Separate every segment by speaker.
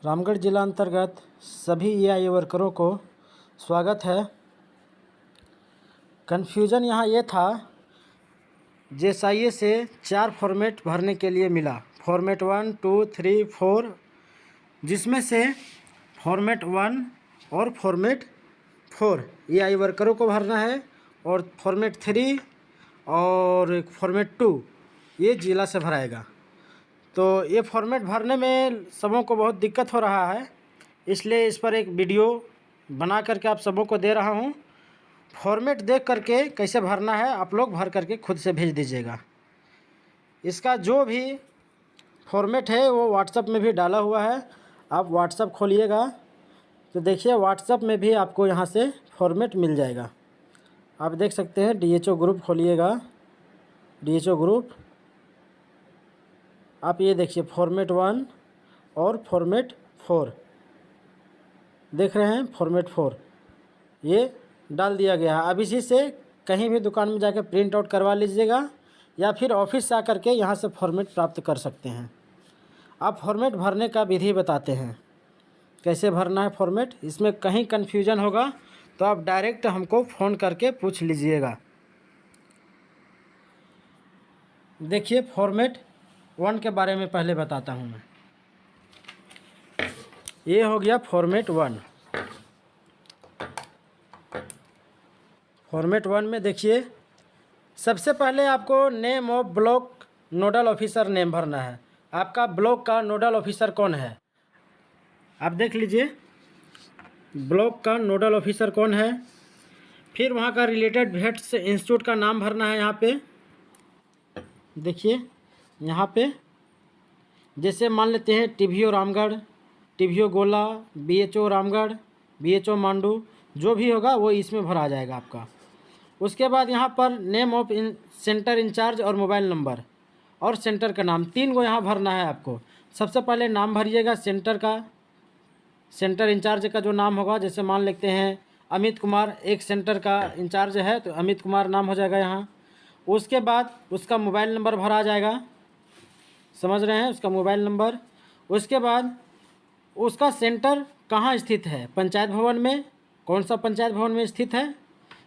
Speaker 1: रामगढ़ जिला अंतर्गत सभी एआई वर्करों को स्वागत है। कन्फ्यूज़न यहाँ ये था, जेएसआईए से 4 फॉर्मेट भरने के लिए मिला, फॉर्मेट 1, 2, 3, 4, जिसमें से फॉर्मेट 1 और फॉर्मेट 4 एआई वर्करों को भरना है और फॉर्मेट 3 और फॉर्मेट 2 ये जिला से भराएगा। तो ये फॉर्मेट भरने में सबों को बहुत दिक्कत हो रहा है, इसलिए इस पर एक वीडियो बना करके आप सबों को दे रहा हूँ। फॉर्मेट देख करके कैसे भरना है आप लोग भर करके खुद से भेज दीजिएगा। इसका जो भी फॉर्मेट है वो व्हाट्सएप में भी डाला हुआ है। आप व्हाट्सएप खोलिएगा तो देखिए व्हाट्सएप में भी आपको यहाँ से फॉर्मेट मिल जाएगा। आप देख सकते हैं डीएचओ ग्रुप खोलिएगा, डीएचओ ग्रुप। आप ये देखिए फॉर्मेट 1 और फॉर्मेट 4 देख रहे हैं, फॉर्मेट 4 ये डाल दिया गया है। अब इसी से कहीं भी दुकान में जाकर प्रिंट आउट करवा लीजिएगा या फिर ऑफिस से आकर के यहाँ से फॉर्मेट प्राप्त कर सकते हैं। आप फॉर्मेट भरने का विधि बताते हैं कैसे भरना है फॉर्मेट। इसमें कहीं कन्फ्यूजन होगा तो आप डायरेक्ट हमको फ़ोन करके पूछ लीजिएगा। देखिए फॉर्मेट 1 के बारे में पहले बताता हूँ मैं। ये हो गया फॉर्मेट 1। फॉर्मेट 1 में देखिए सबसे पहले आपको name of block nodal officer name भरना है। आपका ब्लॉक का नोडल ऑफिसर कौन है आप देख लीजिए, ब्लॉक का नोडल ऑफिसर कौन है। फिर वहाँ का रिलेटेड भेट्स इंस्टीट्यूट का नाम भरना है। यहाँ पे देखिए, यहाँ पे जैसे मान लेते हैं टीवीओ रामगढ़, टीवीओ गोला, बीएचओ रामगढ़, बीएचओ मांडू, जो भी होगा वो इसमें भरा जाएगा आपका। उसके बाद यहाँ पर नेम ऑफ सेंटर इंचार्ज और मोबाइल नंबर और सेंटर का नाम 3 को यहाँ भरना है आपको। सबसे पहले नाम भरिएगा सेंटर का, सेंटर इंचार्ज का जो नाम होगा, जैसे मान लेते हैं अमित कुमार एक सेंटर का इंचार्ज है तो अमित कुमार नाम हो जाएगा यहाँ। उसके बाद उसका मोबाइल नंबर भरा जाएगा, समझ रहे हैं, उसका मोबाइल नंबर। उसके बाद उसका सेंटर कहाँ स्थित है, पंचायत भवन में, कौन सा पंचायत भवन में स्थित है,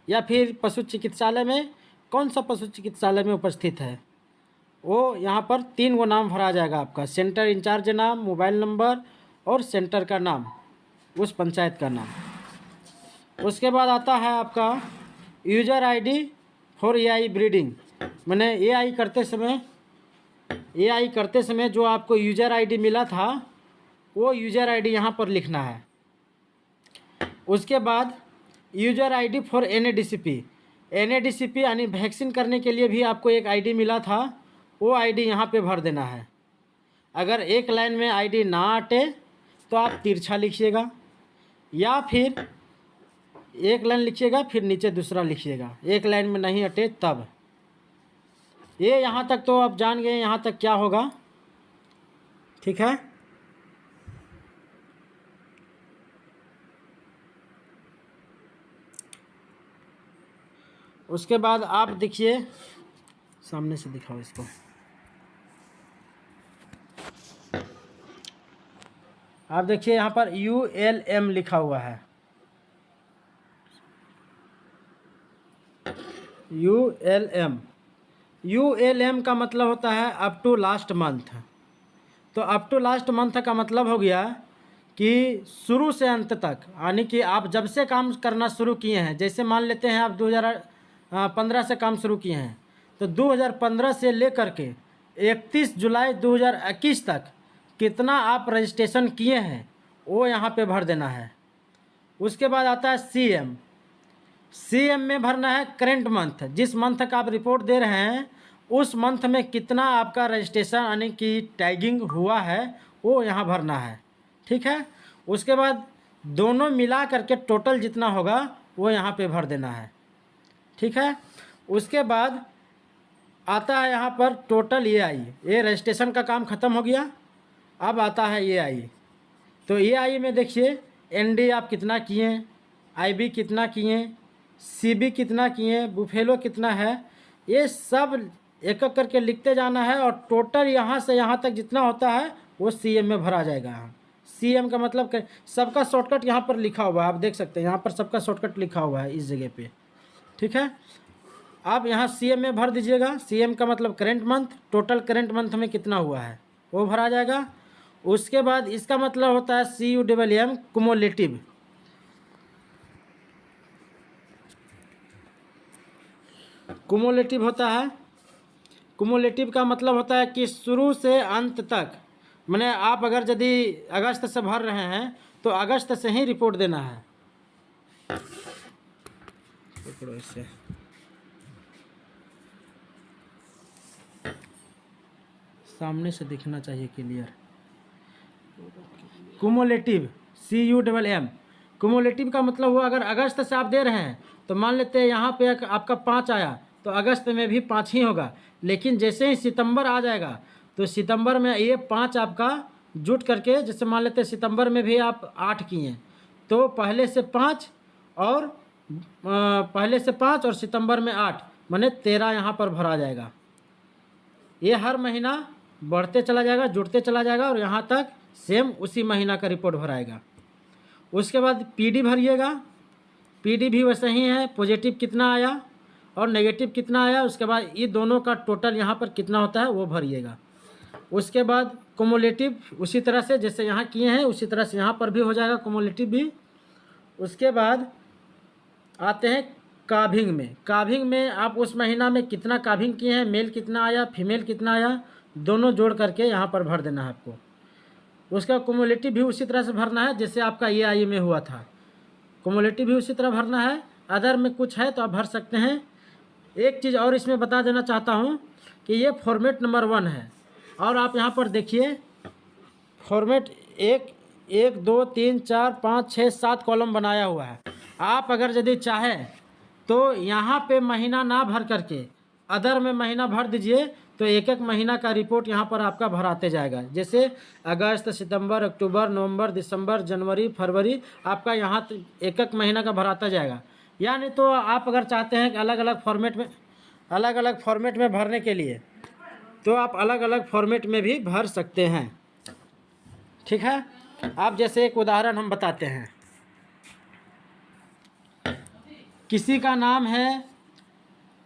Speaker 1: या फिर पशु चिकित्सालय में, कौन सा पशु चिकित्सालय में उपस्थित है, वो यहाँ पर 3 गो नाम भरा जाएगा आपका। सेंटर इंचार्ज नाम, मोबाइल नंबर और सेंटर का नाम, उस पंचायत का नाम। उसके बाद आता है आपका user ID for AI breeding, मैंने एआई करते समय जो आपको यूज़र आईडी मिला था वो यूज़र आईडी यहाँ पर लिखना है। उसके बाद यूज़र आईडी फॉर एनएडीसीपी, एनएडीसीपी यानी वैक्सीन करने के लिए भी आपको एक आईडी मिला था, वो आईडी यहाँ पे भर देना है। अगर एक लाइन में आईडी ना अटे तो आप तिरछा लिखिएगा, या फिर एक लाइन लिखिएगा फिर नीचे दूसरा लिखिएगा, एक लाइन में नहीं अटे तब। ये यहाँ तक तो आप जान गए यहाँ तक क्या होगा, ठीक है। उसके बाद आप देखिए, सामने से दिखाओ इसको, आप देखिए यहाँ पर ULM लिखा हुआ है। ULM का मतलब होता है अप टू लास्ट मंथ। तो अप टू लास्ट मंथ का मतलब हो गया कि शुरू से अंत तक, यानी कि आप जब से काम करना शुरू किए हैं, जैसे मान लेते हैं आप 2015 से काम शुरू किए हैं तो 2015 से लेकर के 31 जुलाई 2021 तक कितना आप रजिस्ट्रेशन किए हैं वो यहाँ पे भर देना है। उसके बाद आता है CM में भरना है करेंट मंथ, जिस मंथ का आप रिपोर्ट दे रहे हैं उस मंथ में कितना आपका रजिस्ट्रेशन यानी कि टैगिंग हुआ है वो यहाँ भरना है, ठीक है। उसके बाद दोनों मिला करके टोटल जितना होगा वो यहाँ पे भर देना है, ठीक है। उसके बाद आता है यहाँ पर टोटल एआई, ये रजिस्ट्रेशन का काम ख़त्म हो गया। अब आता है एआई, तो एआई में देखिए एनडी आप कितना किए, आईबी कितना किए, सीबी कितना किए, बुफेलो कितना है, ये सब एक एक करके लिखते जाना है और टोटल यहाँ से यहाँ तक जितना होता है वो सीएम में भरा जाएगा। CM का मतलब सबका शॉर्टकट यहाँ पर लिखा हुआ है, आप देख सकते हैं यहाँ पर सबका शॉर्टकट लिखा हुआ है इस जगह पे। ठीक है, आप यहाँ CM में भर दीजिएगा। CM का मतलब current month, total current month में कितना हुआ है वो भरा जाएगा। उसके बाद इसका मतलब होता है CUMM कुमुलेटिव। कुमुलेटिव होता है, कुमुलेटिव का मतलब होता है कि शुरू से अंत तक, माने आप अगर यदि अगस्त से भर रहे हैं तो अगस्त से ही रिपोर्ट देना है। पकड़ो इसे, सामने से दिखना चाहिए क्लियर। कुमुलेटिव CUMM, कुमुलेटिव का मतलब हुआ अगर अगस्त से आप दे रहे हैं तो मान लेते हैं यहाँ पे आपका 5 आया तो अगस्त में भी 5 ही होगा, लेकिन जैसे ही सितंबर आ जाएगा तो सितंबर में ये 5 आपका जुट करके, जैसे मान लेते हैं सितंबर में भी आप 8 किए तो पहले से 5 और सितंबर में 8, माने 13 यहाँ पर भरा जाएगा। ये हर महीना बढ़ते चला जाएगा, जुड़ते चला जाएगा और यहाँ तक सेम उसी महीना का रिपोर्ट भराएगा। उसके बाद PD भरिएगा, PD भी वैसे ही है, पॉजिटिव कितना आया और नेगेटिव कितना आया, उसके बाद ये दोनों का टोटल यहाँ पर कितना होता है वो भरिएगा। उसके बाद कुमुलेटिव उसी तरह से जैसे यहाँ किए हैं उसी तरह से यहाँ पर भी हो जाएगा कुमुलेटिव भी। उसके बाद आते हैं काभिंग में। काभिंग में आप उस महीना में कितना काभिंग किए हैं, मेल कितना आया, फीमेल कितना आया, दोनों जोड़ करके यहाँ पर भर देना है आपको। उसका कुमुलेटिव भी उसी तरह से भरना है जैसे आपका EI में हुआ था, कुमुलेटिव भी उसी तरह भरना है। अदर में कुछ है तो आप भर सकते हैं। एक चीज़ और इसमें बता देना चाहता हूँ कि ये फॉर्मेट नंबर 1 है और आप यहाँ पर देखिए फॉर्मेट 1 2 3 4 5 6 7 कॉलम बनाया हुआ है। आप अगर यदि चाहें तो यहाँ पे महीना ना भर करके अदर में महीना भर दीजिए तो एक एक महीना का रिपोर्ट यहाँ पर आपका भराते जाएगा। जैसे अगस्त, सितंबर, अक्टूबर, नवंबर, दिसंबर, जनवरी, फरवरी, आपका यहाँ एक एक महीना का भराता जाएगा। यानी तो आप अगर चाहते हैं कि अलग अलग फॉर्मेट में भरने के लिए तो आप अलग अलग फॉर्मेट में भी भर सकते हैं। ठीक है, आप जैसे एक उदाहरण हम बताते हैं। किसी का नाम है,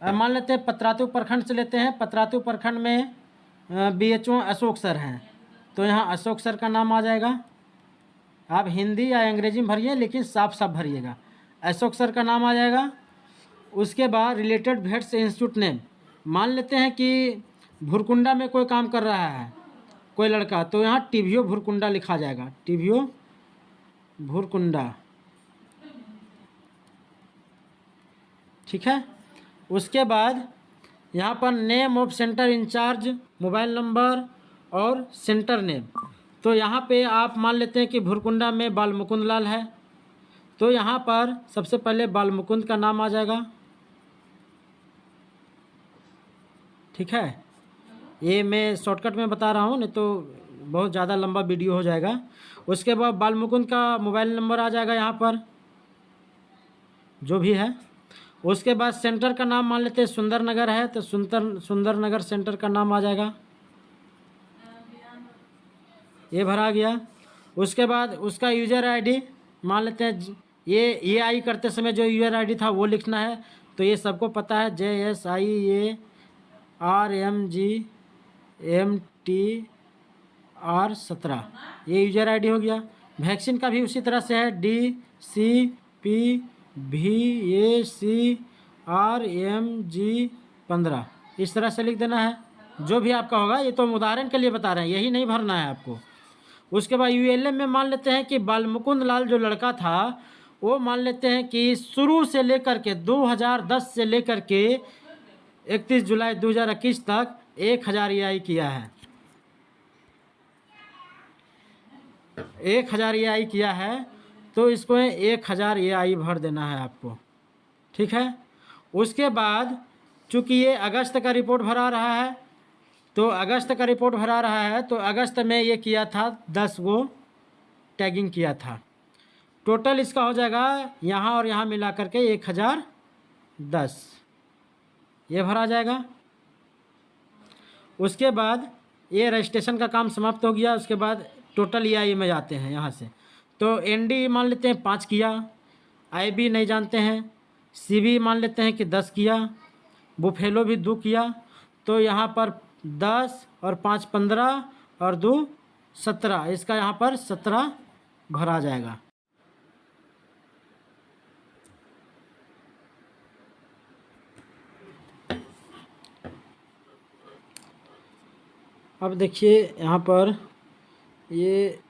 Speaker 1: मान लेते हैं पतरातू प्रखंड से लेते हैं, पतरातू प्रखंड में BHO अशोक सर हैं तो यहाँ अशोक सर का नाम आ जाएगा। आप हिंदी या अंग्रेजी में भरिए लेकिन साफ साफ भरिएगा, अशोक सर का नाम आ जाएगा। उसके बाद रिलेटेड भेट्स इंस्टीट्यूट नेम, मान लेते हैं कि भुरकुंडा में कोई काम कर रहा है कोई लड़का तो यहाँ TVO भुरकुंडा लिखा जाएगा, TVO भुरकुंडा। ठीक है, उसके बाद यहाँ पर name of centre in charge, mobile number और सेंटर नेम। तो यहाँ पे आप मान लेते हैं कि भुरकुंडा में बालमुकुंद लाल है तो यहाँ पर सबसे पहले बालमुकुंद का नाम आ जाएगा। ठीक है, ये मैं शॉर्टकट में बता रहा हूँ, नहीं तो बहुत ज़्यादा लंबा वीडियो हो जाएगा। उसके बाद बालमुकुंद का मोबाइल नंबर आ जाएगा यहाँ पर जो भी है। उसके बाद सेंटर का नाम मान लेते हैं सुंदर नगर है तो सुंदर नगर सेंटर का नाम आ जाएगा, ये भरा गया। उसके बाद उसका यूज़र ID मान लेते हैं ये EI करते समय जो यूज़र ID था वो लिखना है तो ये सबको पता है JSIARMGMTR17, ये यूज़र ID हो गया। वैक्सीन का भी उसी तरह से है DCPVACRMG15, इस तरह से लिख देना है जो भी आपका होगा। ये तो हम उदाहरण के लिए बता रहे हैं, यही नहीं भरना है आपको। उसके बाद ULM में मान लेते हैं कि बालमुकुंद लाल जो लड़का था वो मान लेते हैं कि शुरू से लेकर के 2010 से लेकर के 31 जुलाई 2021 तक 1000 EI किया है, 1000 EI किया है तो इसको 1000 EI भर देना है आपको। ठीक है, उसके बाद चूँकि ये अगस्त का रिपोर्ट भरा रहा है तो अगस्त का रिपोर्ट भरा रहा है तो अगस्त में ये किया था 10 गो टैगिंग किया था। टोटल इसका हो जाएगा यहाँ और यहाँ मिला करके 1010, ये भरा जाएगा। उसके बाद ये रजिस्ट्रेशन का काम समाप्त हो गया। उसके बाद टोटल EIE में जाते हैं यहाँ से। तो ND मान लेते हैं 5 किया, IB नहीं जानते हैं, CB मान लेते हैं कि 10 किया, बुफेलो भी 2 किया। तो यहाँ पर 10 और 5 15 और 2 17, इसका यहाँ पर 17 भरा जाएगा। अब देखिए यहाँ पर ये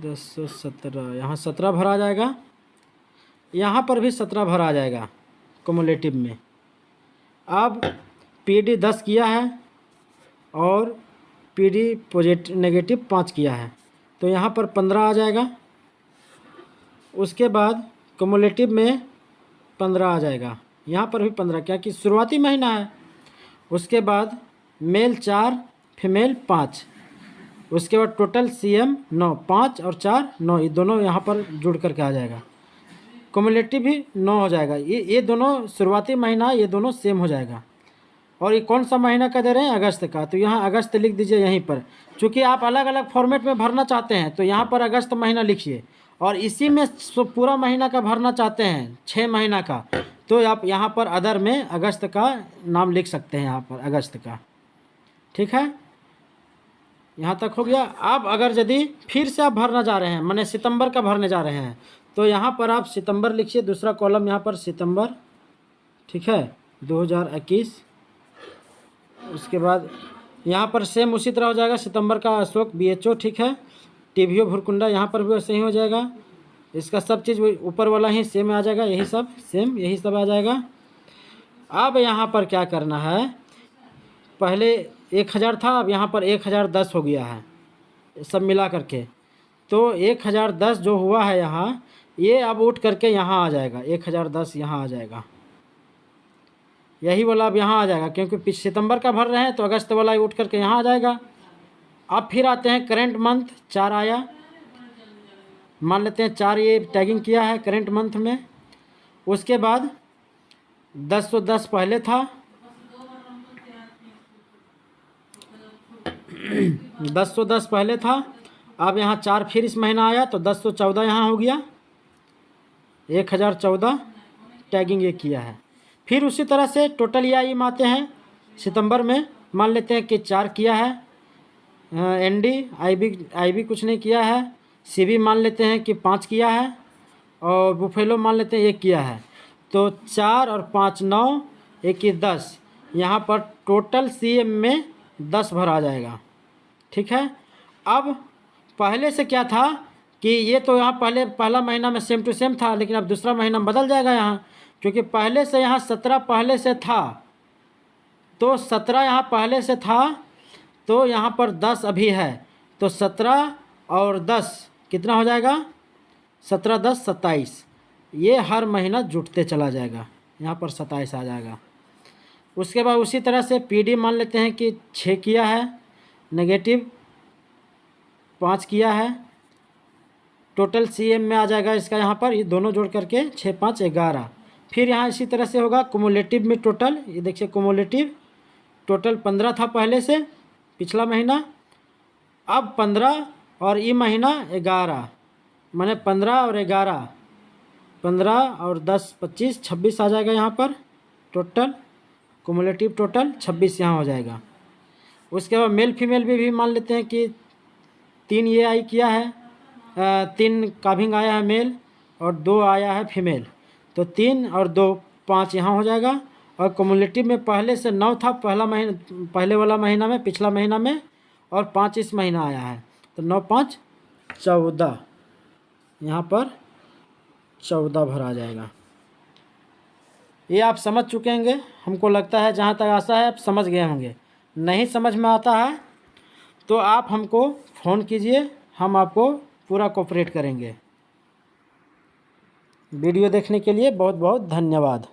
Speaker 1: 10 17, यहाँ 17 भरा जाएगा, यहाँ पर भी 17 भरा जाएगा कुमुलेटिव में। अब PD 10 किया है और PD पॉजिटिव नेगेटिव 5 किया है, तो यहाँ पर 15 आ जाएगा। उसके बाद कुमुलेटिव में 15 आ जाएगा, यहाँ पर भी 15, क्या कि शुरुआती महीना है। उसके बाद मेल 4 फीमेल 5, उसके बाद टोटल CM 9, 5 और 4 9, ये दोनों यहाँ पर जुड़ करके आ जाएगा। कुमुलेटिव भी 9 हो जाएगा। ये दोनों शुरुआती महीना, ये दोनों सेम हो जाएगा। और ये कौन सा महीना का दे रहे हैं? अगस्त का। तो यहाँ अगस्त लिख दीजिए यहीं पर, चूँकि आप अलग अलग फॉर्मेट में भरना चाहते हैं तो यहाँ पर अगस्त महीना लिखिए, और इसी में पूरा महीना का भरना चाहते हैं 6 महीना का, तो आप यहाँ पर अदर में अगस्त का नाम लिख सकते हैं, यहाँ पर अगस्त का। ठीक है, यहाँ तक हो गया। अब अगर यदि फिर से आप भरना जा रहे हैं, माने सितंबर का भरने जा रहे हैं, तो यहाँ पर आप सितंबर लिखिए, दूसरा कॉलम यहाँ पर सितंबर, ठीक है, 2021। उसके बाद यहाँ पर सेम उसी तरह हो जाएगा, सितंबर का अशोक BHO, ठीक है, TVO भुरकुंडा, यहाँ पर भी वैसे ही हो जाएगा। इसका सब चीज़ ऊपर वाला ही सेम आ जाएगा, यही सब सेम, यही सब आ जाएगा। अब यहाँ पर क्या करना है, पहले 1000 था, अब यहाँ पर 1010 हो गया है सब मिला करके। तो 1010 जो हुआ है यहाँ, ये अब उठ करके यहाँ आ जाएगा, 1010 यहाँ आ जाएगा, यही वाला अब यहाँ आ जाएगा, क्योंकि सितंबर का भर रहे हैं तो अगस्त वाला ही उठ करके यहाँ आ जाएगा। अब फिर आते हैं करेंट मंथ, 4 आया, मान लेते हैं 4 ये टैगिंग किया है करेंट मंथ में। उसके बाद 1010 पहले था, 1010 पहले था, अब यहाँ 4 फिर इस महीना आया तो 1014 यहाँ हो गया, 1014 टैगिंग ये किया है। फिर उसी तरह से टोटल EIE में आते हैं, सितंबर में मान लेते हैं कि 4 किया है, ND IB कुछ नहीं किया है, CB मान लेते हैं कि 5 किया है, और बुफेलो मान लेते हैं 1 किया है। तो 4 और 5 9, 1 10, यहाँ पर टोटल CM में 10 भरा जाएगा। ठीक है, अब पहले से क्या था कि ये तो यहाँ पहला महीना में सेम टू सेम था, लेकिन अब दूसरा महीना में बदल जाएगा यहाँ, क्योंकि पहले से यहाँ 17 पहले से था, तो 17 यहाँ पहले से था, तो यहाँ पर 10 अभी है, तो 17 और 10 कितना हो जाएगा, 17 10 27, ये हर महीना जुटते चला जाएगा, यहाँ पर 27 आ जाएगा। उसके बाद उसी तरह से PD मान लेते हैं कि 6 किया है, नेगेटिव 5 किया है, टोटल CM में आ जाएगा इसका, यहाँ पर ये दोनों जोड़ करके 6 5 11। फिर यहाँ इसी तरह से होगा कुमुलेटिव में, टोटल ये देखिए कुमुलेटिव टोटल 15 था पहले से पिछला महीना, अब 15 और ये महीना 11, माने 15 और 11, 15 और 10 25 26 आ जाएगा यहाँ पर टोटल कुमुलेटिव, टोटल 26 यहाँ हो जाएगा। उसके बाद मेल फीमेल भी मान लेते हैं कि 3 ये आई किया है, 3 काभिंग आया है मेल और 2 आया है फीमेल, तो 3 और 2 5 यहाँ हो जाएगा। और कुमुलेटिव में पहले से 9 था पहले वाला महीना में, पिछला महीना में, और 5 इस महीना आया है, तो 9 5 14, यहाँ पर 14 भरा जाएगा। ये आप समझ चुके होंगे, हमको लगता है, जहाँ तक आशा है आप समझ गए होंगे। नहीं समझ में आता है तो आप हमको फ़ोन कीजिए, हम आपको पूरा कोऑपरेट करेंगे। वीडियो देखने के लिए बहुत बहुत धन्यवाद।